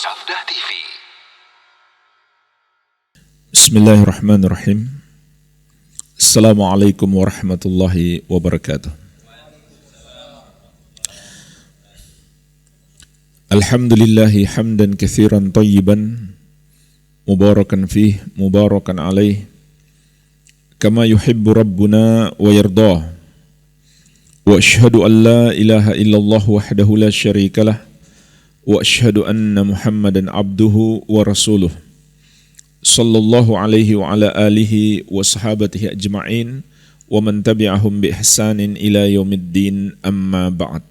Sabda TV. Bismillahirrahmanirrahim. Assalamualaikum warahmatullahi wabarakatuh. Alhamdulillahi hamdan katsiran tayyiban mubarakan fih mubarakan alaih kama yuhibbu rabbuna wa yardah. Wa asyhadu an la ilaha illallah wahdahu la syarikalah wa asyhadu anna Muhammadan abduhu wa rasuluh sallallahu alaihi wa ala alihi wa sahabatihi ajma'in wa man tabi'ahum bi ihsanin ila yaumiddin, amma ba'd.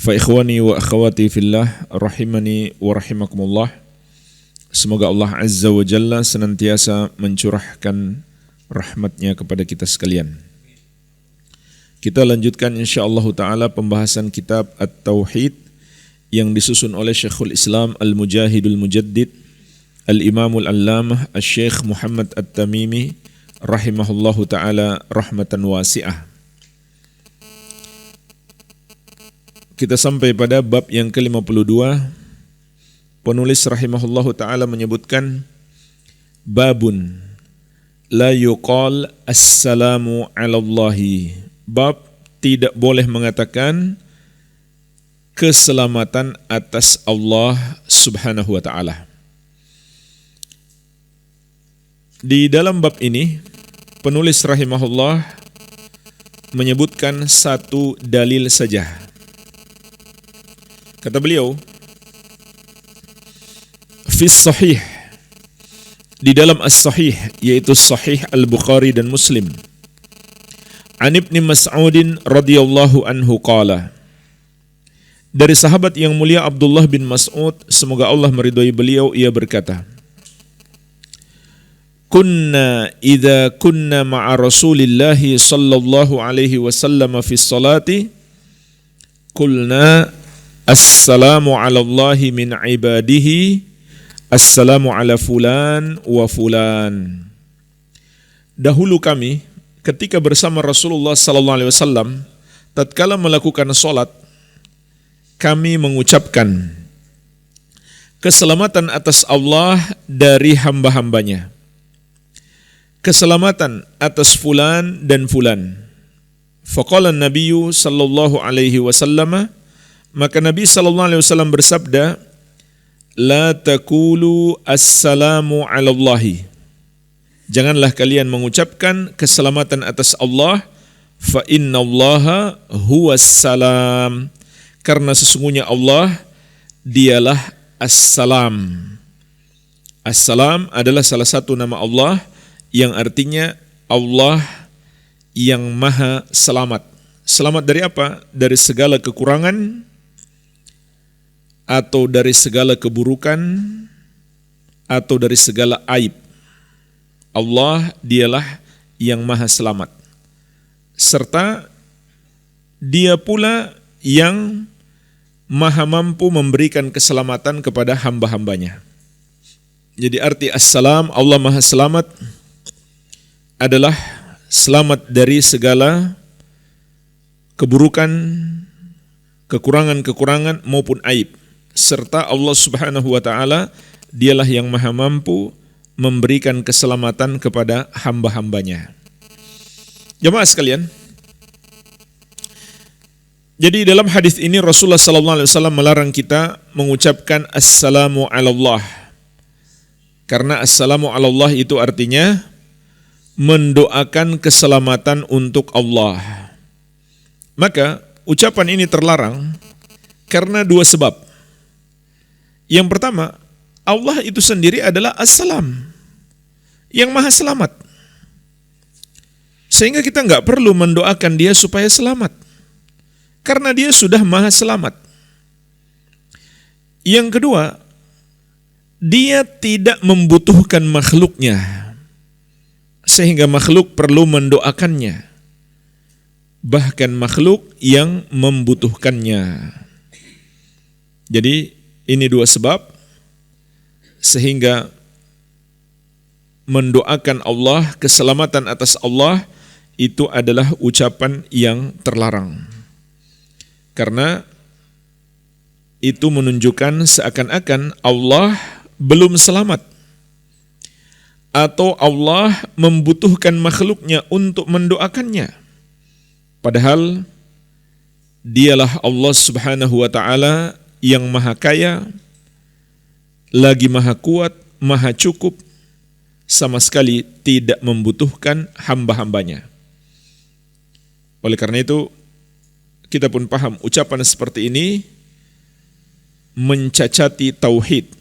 Fa ikhwani wa akhwati fillah rahimani wa rahimakumullah. Semoga Allah Azza wa Jalla senantiasa mencurahkan rahmatnya kepada kita sekalian. Kita lanjutkan insyaallah ta'ala pembahasan kitab At-Tauhid yang disusun oleh Syekhul Islam Al-Mujahidul Mujaddid Al-Imamul Allamah Al-Syekh Muhammad At-Tamimi rahimahullahu ta'ala rahmatan wasi'ah. Kita sampai pada bab yang ke-52. Penulis rahimahullahu ta'ala menyebutkan babun la yuqal assalamu alallahi. Bab tidak boleh mengatakan keselamatan atas Allah subhanahu wa ta'ala. Di dalam bab ini, penulis rahimahullah menyebutkan satu dalil saja. Kata beliau, fis sahih, di dalam as-sahih, yaitu sahih al-Bukhari dan Muslim, an Ibni Mas'udin radhiyallahu anhu qala, dari sahabat yang mulia Abdullah bin Mas'ud, semoga Allah meridhai beliau, ia berkata, kunna idza kunna ma'a Rasulillahi sallallahu alaihi wasallam fi sholati qulna assalamu 'ala Allahi min ibadihi assalamu 'ala fulan wa fulan. Dahulu kami ketika bersama Rasulullah sallallahu alaihi wasallam tatkala melakukan salat, kami mengucapkan keselamatan atas Allah dari hamba-hambanya, keselamatan atas fulan dan fulan. Faqala an-nabiyyu sallallahu alaihi wasallam, maka Nabi sallallahu alaihi wasallam bersabda, la taqulu assalamu 'ala Allahi. Janganlah kalian mengucapkan keselamatan atas Allah, fa innallaha huwas salam. Karena sesungguhnya Allah dialah As-Salam. As-Salam adalah salah satu nama Allah yang artinya Allah yang maha selamat. Selamat dari apa? Dari segala kekurangan atau dari segala keburukan atau dari segala aib. Allah dialah yang maha selamat. Serta dia pula yang maha mampu memberikan keselamatan kepada hamba-hambanya. Jadi arti as-salam, Allah maha selamat, adalah selamat dari segala keburukan, kekurangan-kekurangan maupun aib. Serta Allah subhanahu wa ta'ala dialah yang maha mampu memberikan keselamatan kepada hamba-hambanya. Jemaah sekalian, jadi dalam hadis ini Rasulullah sallallahu alaihi wasallam melarang kita mengucapkan assalamu ala Allah. Karena assalamu ala Allah itu artinya mendoakan keselamatan untuk Allah. Maka ucapan ini terlarang karena dua sebab. Yang pertama, Allah itu sendiri adalah as-salam, yang maha selamat. Sehingga kita enggak perlu mendoakan dia supaya selamat, karena dia sudah maha selamat. Yang kedua, dia tidak membutuhkan makhluknya, sehingga makhluk perlu mendoakannya. Bahkan makhluk yang membutuhkannya. Jadi ini dua sebab, sehingga mendoakan Allah, keselamatan atas Allah, itu adalah ucapan yang terlarang. Karena itu menunjukkan seakan-akan Allah belum selamat, atau Allah membutuhkan makhluknya untuk mendoakannya. Padahal dialah Allah Subhanahu wa ta'ala yang maha kaya, lagi maha kuat, maha cukup, sama sekali tidak membutuhkan hamba-hambanya. Oleh karena itu, kita pun paham ucapan seperti ini mencacati tauhid.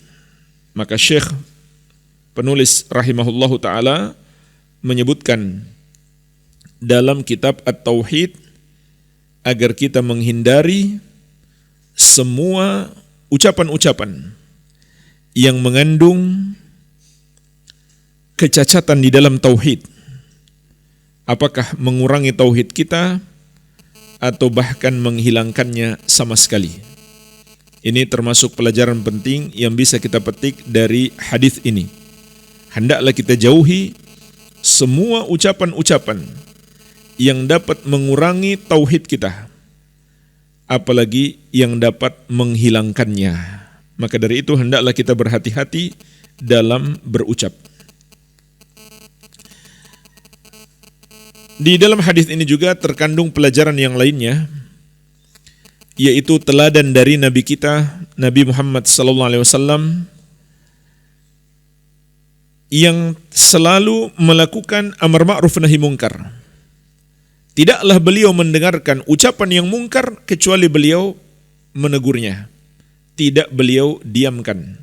Maka Syekh penulis rahimahullahu ta'ala menyebutkan dalam kitab At-Tauhid agar kita menghindari semua ucapan-ucapan yang mengandung kecacatan di dalam tauhid. Apakah mengurangi tauhid kita atau bahkan menghilangkannya sama sekali. Ini termasuk pelajaran penting yang bisa kita petik dari hadis ini. Hendaklah kita jauhi semua ucapan-ucapan yang dapat mengurangi tauhid kita, apalagi yang dapat menghilangkannya. Maka dari itu hendaklah kita berhati-hati dalam berucap. Di dalam hadis ini juga terkandung pelajaran yang lainnya, yaitu teladan dari Nabi kita, Nabi Muhammad SAW, yang selalu melakukan amar ma'ruf nahi mungkar. Tidaklah beliau mendengarkan ucapan yang mungkar kecuali beliau menegurnya. Tidak beliau diamkan.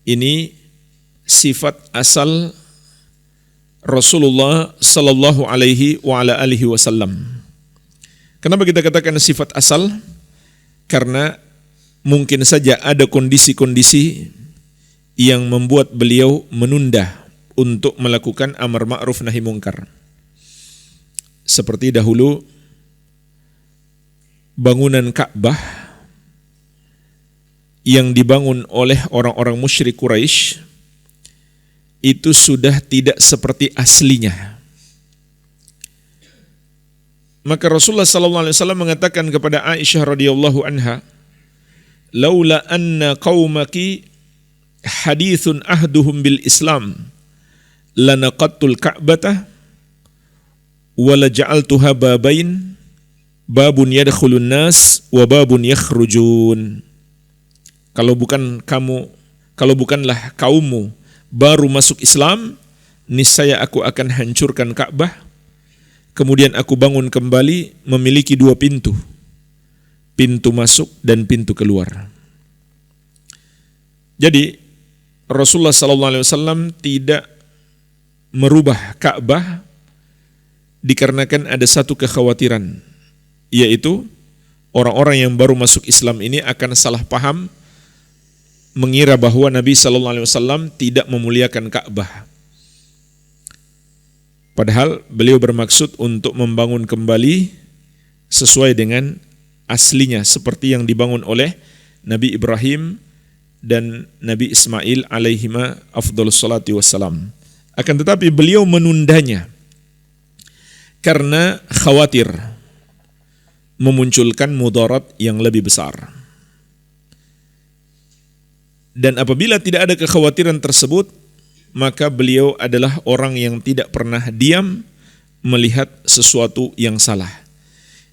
Ini sifat asal Rasulullah sallallahu alaihi wa ala alihi wasallam. Kenapa kita katakan sifat asal? Karena mungkin saja ada kondisi-kondisi yang membuat beliau menunda untuk melakukan amar ma'ruf nahi mungkar. Seperti dahulu bangunan Ka'bah yang dibangun oleh orang-orang musyrik Quraisy itu sudah tidak seperti aslinya. Maka Rasulullah SAW mengatakan kepada Aisyah radhiyallahu anha, "Laula anna qaumaki hadithun ahduhum bil Islam lanaqattul Ka'bata wala ja'altuha babain, babun yadkhulun nas wa babun yakhrujun." Kalau bukanlah kaummu baru masuk Islam, niscaya aku akan hancurkan Ka'bah, kemudian aku bangun kembali memiliki dua pintu, pintu masuk dan pintu keluar. Jadi Rasulullah SAW tidak merubah Ka'bah dikarenakan ada satu kekhawatiran, yaitu orang-orang yang baru masuk Islam ini akan salah paham, mengira bahwa Nabi SAW tidak memuliakan Ka'bah. Padahal beliau bermaksud untuk membangun kembali sesuai dengan aslinya, seperti yang dibangun oleh Nabi Ibrahim dan Nabi Ismail alaihima afdhalus salati wassalam. Akan tetapi beliau menundanya karena khawatir memunculkan mudarat yang lebih besar. Dan apabila tidak ada kekhawatiran tersebut, maka beliau adalah orang yang tidak pernah diam melihat sesuatu yang salah.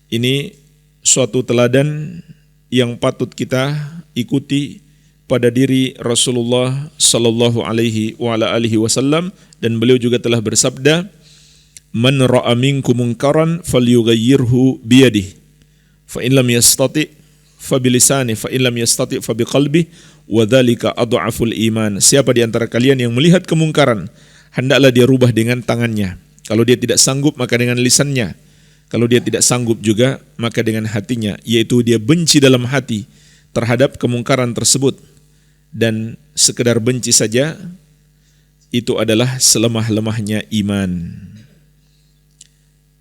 Ini suatu teladan yang patut kita ikuti pada diri Rasulullah sallallahu alaihi wa ala alihi wasallam, dan beliau juga telah bersabda, "Man ra'a minkum munkaran falyughayyirhu biyadihi, fa in lam yastati' fa bilisani, fa in lam yastati' fa biqalbihi, wa dzalika adhaful iman." Siapa di antara kalian yang melihat kemungkaran, hendaklah dia rubah dengan tangannya. Kalau dia tidak sanggup, maka dengan lisannya. Kalau dia tidak sanggup juga, maka dengan hatinya, yaitu dia benci dalam hati terhadap kemungkaran tersebut. Dan sekedar benci saja, itu adalah selemah-lemahnya iman.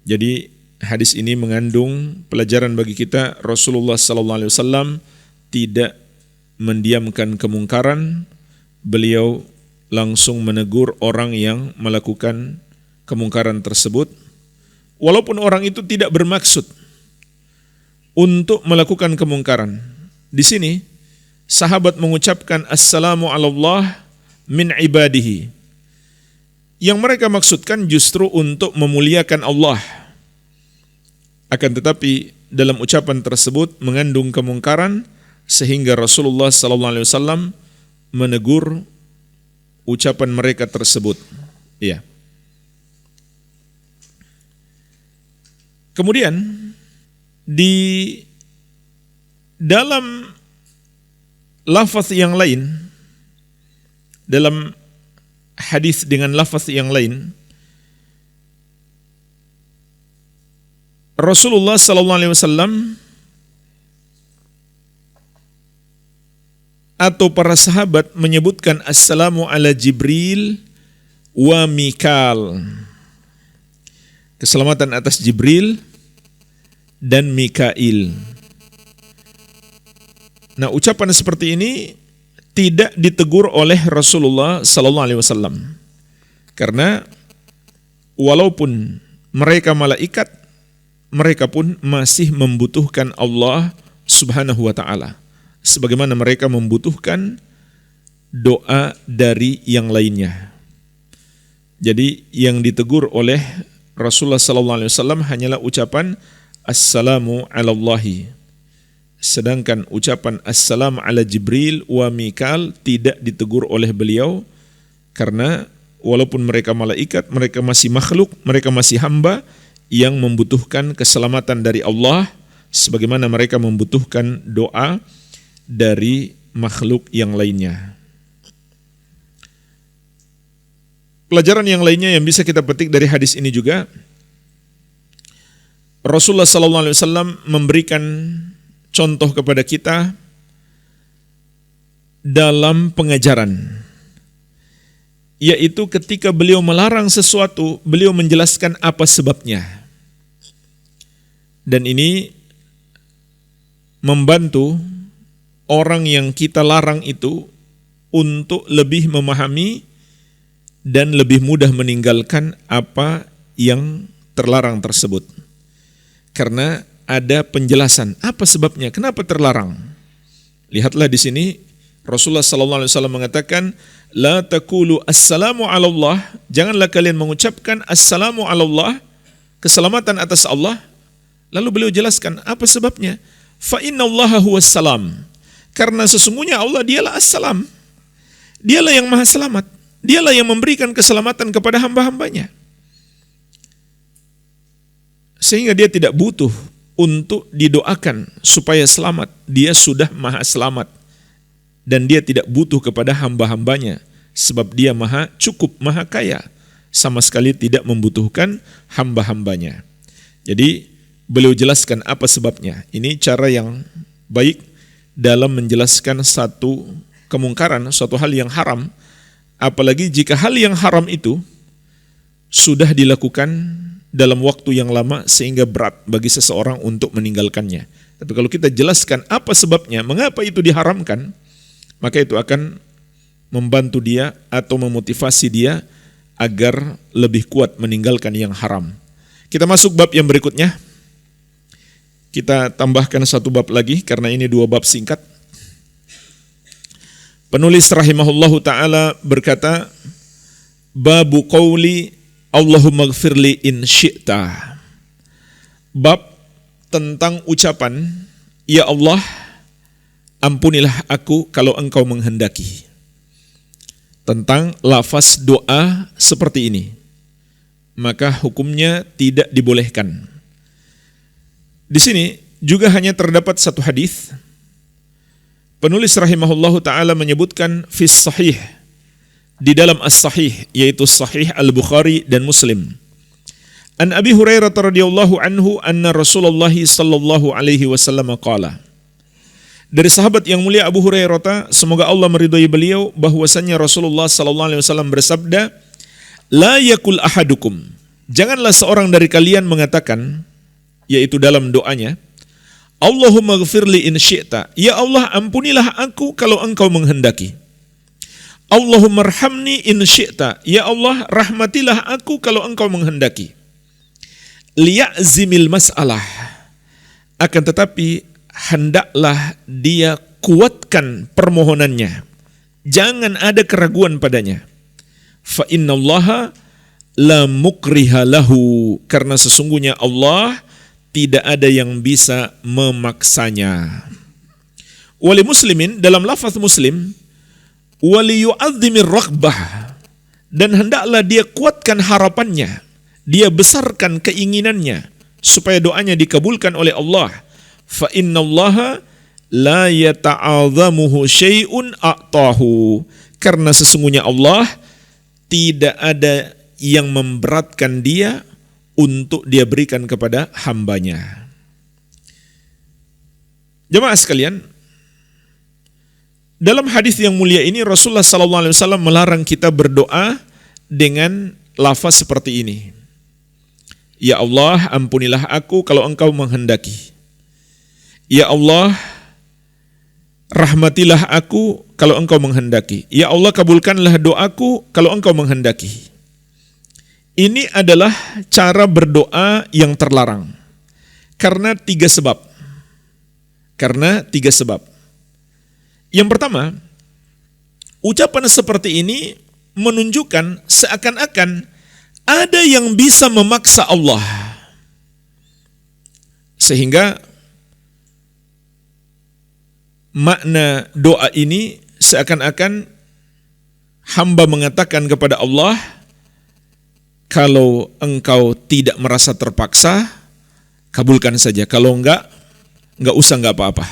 Jadi hadis ini mengandung pelajaran bagi kita. Rasulullah SAW tidak mendiamkan kemungkaran, beliau langsung menegur orang yang melakukan kemungkaran tersebut, walaupun orang itu tidak bermaksud untuk melakukan kemungkaran, Di sini sahabat mengucapkan assalamu alallah min ibadihi. Yang mereka maksudkan justru untuk memuliakan Allah. Akan tetapi dalam ucapan tersebut mengandung kemungkaran sehingga Rasulullah SAW menegur ucapan mereka tersebut. Ya. Kemudian di dalam lafaz yang lain, dalam hadis dengan lafaz yang lain, Rasulullah SAW atau para sahabat menyebutkan assalamu ala Jibril wa Mikal. Keselamatan atas Jibril dan Mikail. Nah, ucapan seperti ini tidak ditegur oleh Rasulullah SAW. Karena walaupun mereka malaikat, mereka pun masih membutuhkan Allah Subhanahu wa taala. Sebagaimana mereka membutuhkan doa dari yang lainnya. Jadi yang ditegur oleh Rasulullah SAW hanyalah ucapan assalamu alallahi. Sedangkan ucapan assalam ala Jibril wa Mikal tidak ditegur oleh beliau karena walaupun mereka malaikat, mereka masih makhluk, mereka masih hamba yang membutuhkan keselamatan dari Allah sebagaimana mereka membutuhkan doa dari makhluk yang lainnya. Pelajaran yang lainnya yang bisa kita petik dari hadis ini juga, Rasulullah SAW memberikan contoh kepada kita dalam pengajaran, yaitu ketika beliau melarang sesuatu, beliau menjelaskan apa sebabnya. Dan ini membantu orang yang kita larang itu untuk lebih memahami dan lebih mudah meninggalkan apa yang terlarang tersebut. Karena ada penjelasan apa sebabnya, kenapa terlarang. Lihatlah di sini Rasulullah SAW mengatakan, la taqulu assalamu ala Allah, janganlah kalian mengucapkan assalamu ala Allah, keselamatan atas Allah. Lalu beliau jelaskan apa sebabnya. Fa innallaha huwas salam, karena sesungguhnya Allah dialah as-salam, dialah yang maha selamat, dialah yang memberikan keselamatan kepada hamba-hambanya. Sehingga dia tidak butuh untuk didoakan supaya selamat. Dia sudah maha selamat. Dan dia tidak butuh kepada hamba-hambanya. Sebab dia maha cukup, maha kaya. Sama sekali tidak membutuhkan hamba-hambanya. Jadi beliau jelaskan apa sebabnya. Ini cara yang baik dalam menjelaskan satu kemungkaran, suatu hal yang haram. Apalagi jika hal yang haram itu sudah dilakukan dalam waktu yang lama sehingga berat bagi seseorang untuk meninggalkannya. Tapi kalau kita jelaskan apa sebabnya, mengapa itu diharamkan, maka itu akan membantu dia atau memotivasi dia agar lebih kuat meninggalkan yang haram. Kita masuk bab yang berikutnya. Kita tambahkan satu bab lagi karena ini dua bab singkat. Penulis rahimahullahu ta'ala berkata, babu qawli Allahumma gfirli in syi'ta. Bab tentang ucapan, ya Allah, ampunilah aku kalau engkau menghendaki. Tentang lafaz doa seperti ini, maka hukumnya tidak dibolehkan. Di sini juga hanya terdapat satu hadis. Penulis rahimahullahu ta'ala menyebutkan fis sahih, di dalam as-sahih, yaitu sahih Al-Bukhari dan Muslim. An Abi Hurairah radhiyallahu anhu anna Rasulullah sallallahu alaihi wasallam qala. Dari sahabat yang mulia Abu Hurairah, semoga Allah meridhai beliau, bahwasanya Rasulullah sallallahu alaihi wasallam bersabda, la yakul ahadukum, janganlah seorang dari kalian mengatakan, yaitu dalam doanya, Allahumma gfirli in syi'ta, ya Allah ampunilah aku kalau engkau menghendaki. Allahumma arhamni in syi'ta, ya Allah rahmatilah aku kalau engkau menghendaki. Liya'zimil mas'alah, akan tetapi hendaklah dia kuatkan permohonannya. Jangan ada keraguan padanya. Fa innallaha la mukriha lahu, karena sesungguhnya Allah tidak ada yang bisa memaksanya. Wali muslimin, dalam lafaz Muslim, wali yu'adzimir raghbah, dan hendaklah dia kuatkan harapannya, dia besarkan keinginannya supaya doanya dikabulkan oleh Allah. Fa innallaha la yata'adzamuhu syai'un a'tahu, karena sesungguhnya Allah tidak ada yang memberatkan dia untuk dia berikan kepada hambanya. Jemaah sekalian, dalam hadis yang mulia ini Rasulullah SAW melarang kita berdoa dengan lafaz seperti ini. Ya Allah, ampunilah aku kalau engkau menghendaki. Ya Allah, rahmatilah aku kalau engkau menghendaki. Ya Allah, kabulkanlah doaku kalau engkau menghendaki. Ini adalah cara berdoa yang terlarang. Karena tiga sebab. Yang pertama, ucapan seperti ini menunjukkan seakan-akan ada yang bisa memaksa Allah. Sehingga makna doa ini seakan-akan hamba mengatakan kepada Allah, kalau engkau tidak merasa terpaksa, kabulkan saja. Kalau enggak usah, enggak apa-apa.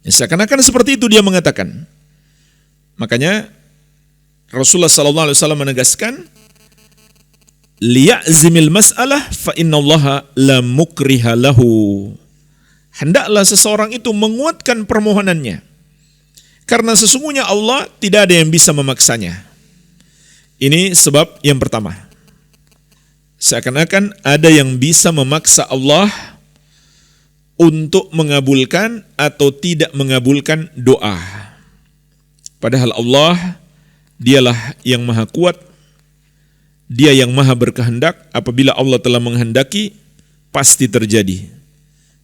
Ya, seakan-akan seperti itu dia mengatakan. Makanya Rasulullah SAW menegaskan, liya'zimil mas'alah fa innallaha la mukriha lahu. Hendaklah seseorang itu menguatkan permohonannya, karena sesungguhnya Allah tidak ada yang bisa memaksanya. Ini sebab yang pertama. Seakan-akan ada yang bisa memaksa Allah untuk mengabulkan atau tidak mengabulkan doa. Padahal Allah, dialah yang maha kuat, dia yang maha berkehendak. Apabila Allah telah menghendaki, pasti terjadi.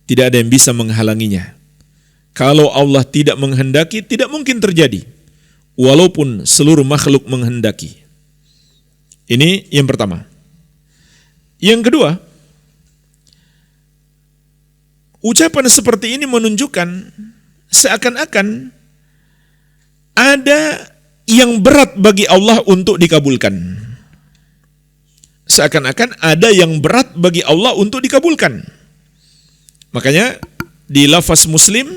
Tidak ada yang bisa menghalanginya. Kalau Allah tidak menghendaki, tidak mungkin terjadi, walaupun seluruh makhluk menghendaki. Ini yang pertama. Yang kedua, ucapan seperti ini menunjukkan seakan-akan ada yang berat bagi Allah untuk dikabulkan. Seakan-akan ada yang berat bagi Allah untuk dikabulkan. Makanya di lafaz Muslim,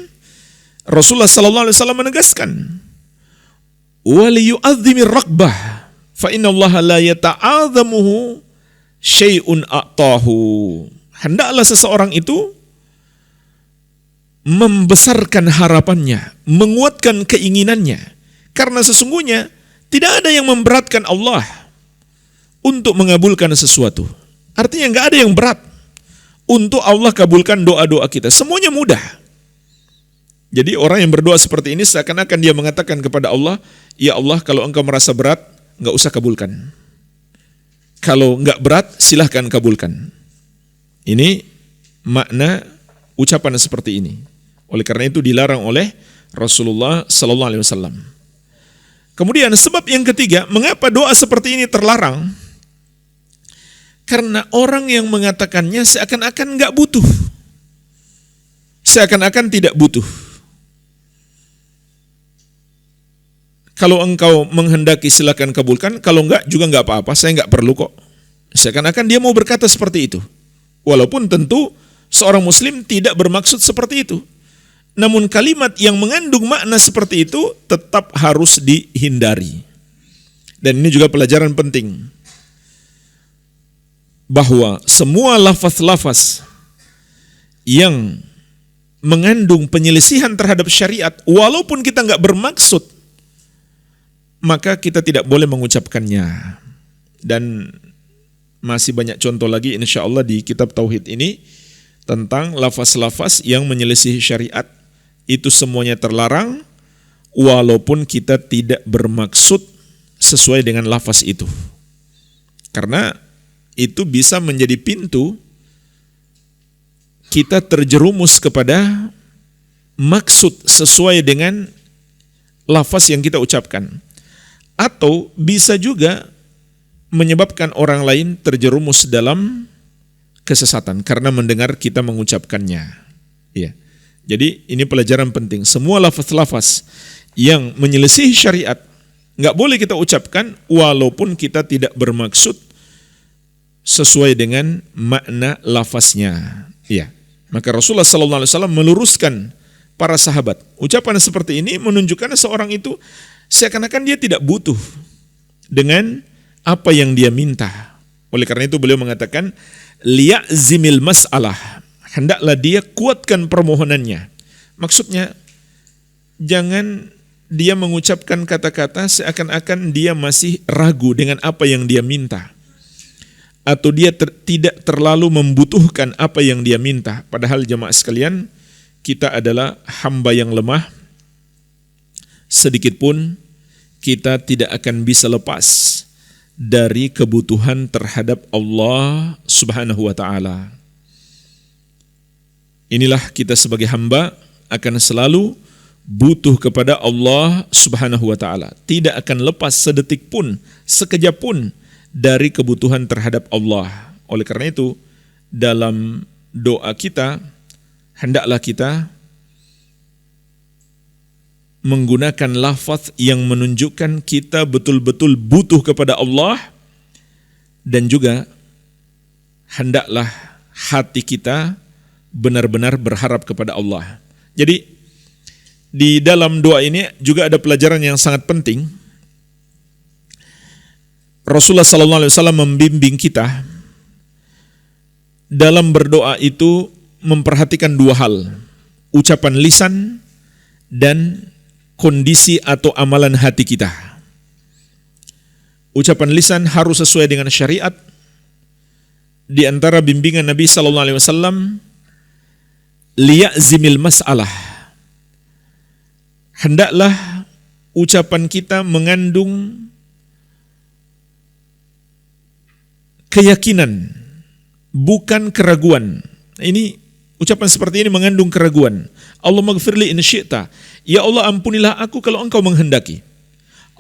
Rasulullah SAW menegaskan, wali yu'adzimir raghbah fa innallaha la yata'adzamuhu syai'un a'tahu. Hendaklah seseorang itu membesarkan harapannya, menguatkan keinginannya, karena sesungguhnya tidak ada yang memberatkan Allah untuk mengabulkan sesuatu. Artinya enggak ada yang berat untuk Allah kabulkan doa-doa kita. Semuanya mudah. Jadi orang yang berdoa seperti ini seakan-akan dia mengatakan kepada Allah, ya Allah, kalau engkau merasa berat, enggak usah kabulkan. Kalau enggak berat, silahkan kabulkan. Ini makna ucapan seperti ini. Oleh karena itu dilarang oleh Rasulullah SAW. Kemudian sebab yang ketiga, mengapa doa seperti ini terlarang? Karena orang yang mengatakannya seakan-akan enggak butuh. Seakan-akan tidak butuh. Kalau engkau menghendaki silakan kabulkan, kalau enggak juga enggak apa-apa, saya enggak perlu kok. Seakan-akan dia mau berkata seperti itu. Walaupun tentu seorang muslim tidak bermaksud seperti itu. Namun kalimat yang mengandung makna seperti itu tetap harus dihindari. Dan ini juga pelajaran penting, bahwa semua lafaz-lafaz yang mengandung penyelisihan terhadap syariat, walaupun kita enggak bermaksud, maka kita tidak boleh mengucapkannya. Dan masih banyak contoh lagi insya Allah di kitab Tauhid ini tentang lafaz-lafaz yang menyelisihi syariat. Itu semuanya terlarang, walaupun kita tidak bermaksud sesuai dengan lafaz itu. Karena itu bisa menjadi pintu kita terjerumus kepada maksud sesuai dengan lafaz yang kita ucapkan. Atau bisa juga menyebabkan orang lain terjerumus dalam kesesatan karena mendengar kita mengucapkannya. Ya. Jadi ini pelajaran penting. Semua lafaz-lafaz yang menyelisihi syariat nggak boleh kita ucapkan walaupun kita tidak bermaksud sesuai dengan makna lafaznya. Ya. Maka Rasulullah SAW meluruskan para sahabat. Ucapan seperti ini menunjukkan seorang itu seakan-akan dia tidak butuh dengan apa yang dia minta. Oleh karena itu beliau mengatakan, liya'zimil mas'alah. Hendaklah dia kuatkan permohonannya. Maksudnya, jangan dia mengucapkan kata-kata seakan-akan dia masih ragu dengan apa yang dia minta. Atau dia tidak terlalu membutuhkan apa yang dia minta. Padahal jemaah sekalian, kita adalah hamba yang lemah. Sedikit pun kita tidak akan bisa lepas dari kebutuhan terhadap Allah Subhanahu wa ta'ala. Inilah kita sebagai hamba akan selalu butuh kepada Allah Subhanahu wa ta'ala. Tidak akan lepas sedetik pun, sekejap pun dari kebutuhan terhadap Allah. Oleh karena itu, dalam doa kita, hendaklah kita menggunakan lafaz yang menunjukkan kita betul-betul butuh kepada Allah, dan juga hendaklah hati kita benar-benar berharap kepada Allah. Jadi di dalam doa ini juga ada pelajaran yang sangat penting. Rasulullah SAW membimbing kita dalam berdoa itu memperhatikan dua hal, ucapan lisan dan kondisi atau amalan hati kita. Ucapan lisan harus sesuai dengan syariat. Di antara bimbingan Nabi SAW, liya'zimil mas'alah. Hendaklah ucapan kita mengandung keyakinan, bukan keraguan. Ini ucapan seperti ini mengandung keraguan. Allahumma gfirli in syi'ta. Ya Allah, ampunilah aku kalau engkau menghendaki.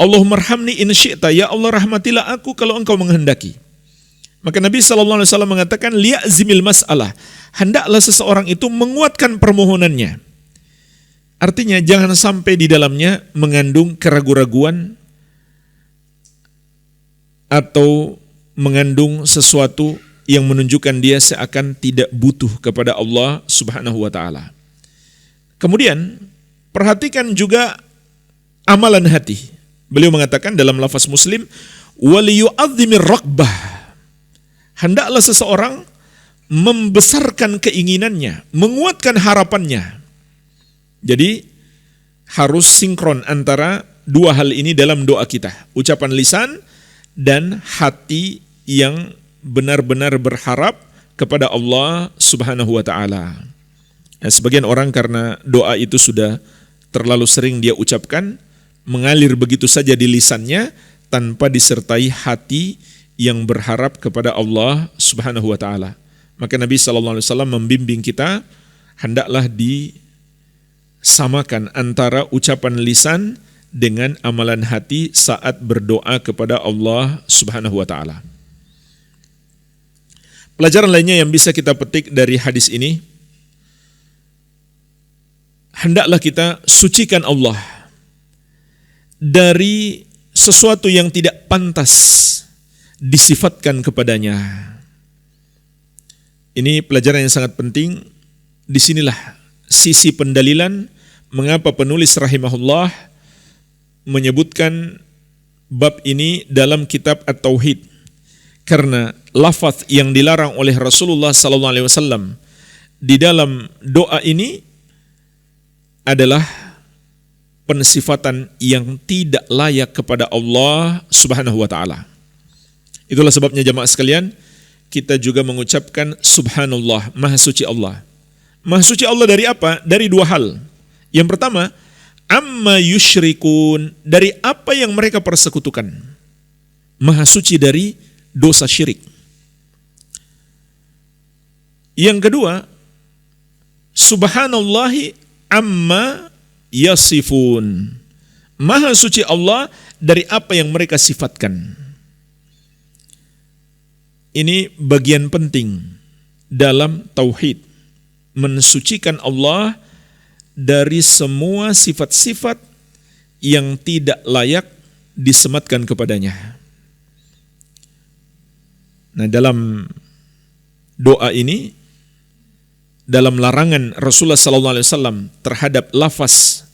Allahumma arhamni in syi'ta. Ya Allah, rahmatilah aku kalau engkau menghendaki. Maka Nabi SAW mengatakan, liya'zimil mas'alah. Hendaklah seseorang itu menguatkan permohonannya. Artinya jangan sampai di dalamnya mengandung keraguan-raguan atau mengandung sesuatu yang menunjukkan dia seakan tidak butuh kepada Allah Subhanahu wa ta'ala. Kemudian perhatikan juga amalan hati. Beliau mengatakan dalam lafaz Muslim, waliyu'adzimir raqbah. Hendaklah seseorang membesarkan keinginannya, menguatkan harapannya. Jadi harus sinkron antara dua hal ini dalam doa kita. Ucapan lisan dan hati yang benar-benar berharap kepada Allah Subhanahu wa ta'ala. Sebagian orang karena doa itu sudah terlalu sering dia ucapkan, mengalir begitu saja di lisannya tanpa disertai hati yang berharap kepada Allah Subhanahu wa ta'ala. Maka Nabi SAW membimbing kita, hendaklah disamakan antara ucapan lisan dengan amalan hati saat berdoa kepada Allah Subhanahu wa ta'ala. Pelajaran lainnya yang bisa kita petik dari hadis ini, hendaklah kita sucikan Allah dari sesuatu yang tidak pantas disifatkan kepadanya. Ini pelajaran yang sangat penting. Disinilah sisi pendalilan mengapa penulis rahimahullah menyebutkan bab ini dalam kitab At-Tauhid. Karena lafaz yang dilarang oleh Rasulullah SAW di dalam doa ini adalah pensifatan yang tidak layak kepada Allah Subhanahu wa ta'ala. Itulah sebabnya jamaah sekalian, kita juga mengucapkan Subhanallah, Maha Suci Allah. Maha Suci Allah dari apa? Dari dua hal. Yang pertama, amma yusyrikun, dari apa yang mereka persekutukan. Maha Suci dari dosa syirik. Yang kedua, Subhanallahi amma yasifun. Maha suci Allah dari apa yang mereka sifatkan. Ini bagian penting dalam tauhid, mensucikan Allah dari semua sifat-sifat yang tidak layak disematkan kepadanya. Nah, dalam doa ini, dalam larangan Rasulullah SAW terhadap lafaz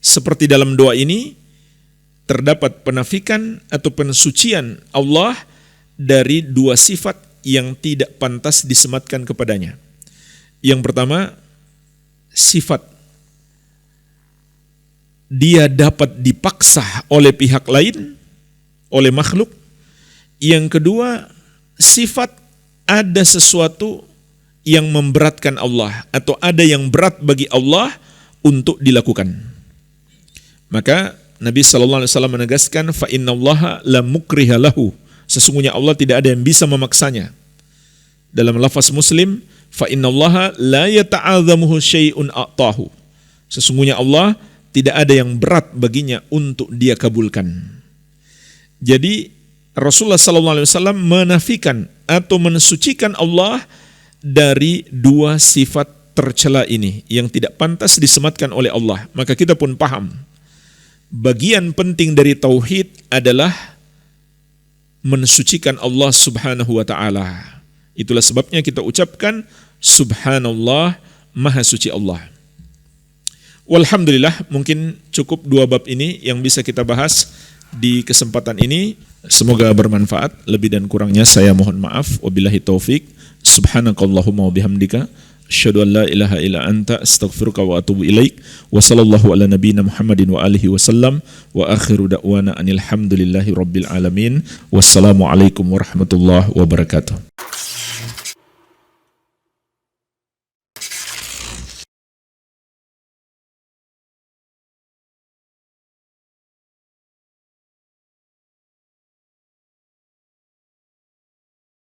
seperti dalam doa ini, terdapat penafikan atau pensucian Allah dari dua sifat yang tidak pantas disematkan kepadanya. Yang pertama, sifat dia dapat dipaksa oleh pihak lain, oleh makhluk. Yang kedua, sifat ada sesuatu yang memberatkan Allah atau ada yang berat bagi Allah untuk dilakukan. Maka Nabi SAW menegaskan, fa innallaha la mukriha lahu. Sesungguhnya Allah tidak ada yang bisa memaksanya. Dalam lafaz Muslim, fa innallaha la yata'adzamuhu syai'un a'tahu. Sesungguhnya Allah tidak ada yang berat baginya untuk dia kabulkan. Jadi Rasulullah SAW menafikan atau mensucikan Allah dari dua sifat tercela ini yang tidak pantas disematkan oleh Allah. Maka kita pun paham, bagian penting dari tauhid adalah mensucikan Allah Subhanahu wa ta'ala. Itulah sebabnya kita ucapkan Subhanallah, Maha Suci Allah. Walhamdulillah, mungkin cukup dua bab ini yang bisa kita bahas di kesempatan ini. Semoga bermanfaat. Lebih dan kurangnya saya mohon maaf. Wabillahi taufik. Subhanakallahumma wa bihamdika asyhadu an la ilaha illa anta astaghfiruka wa atubu ilaik. Wa sallallahu ala nabiyyina Muhammadin wa alihi wasallam. Wa akhiru da'wana anil hamdulillahi rabbil alamin. Wassalamu alaikum warahmatullahi wabarakatuh.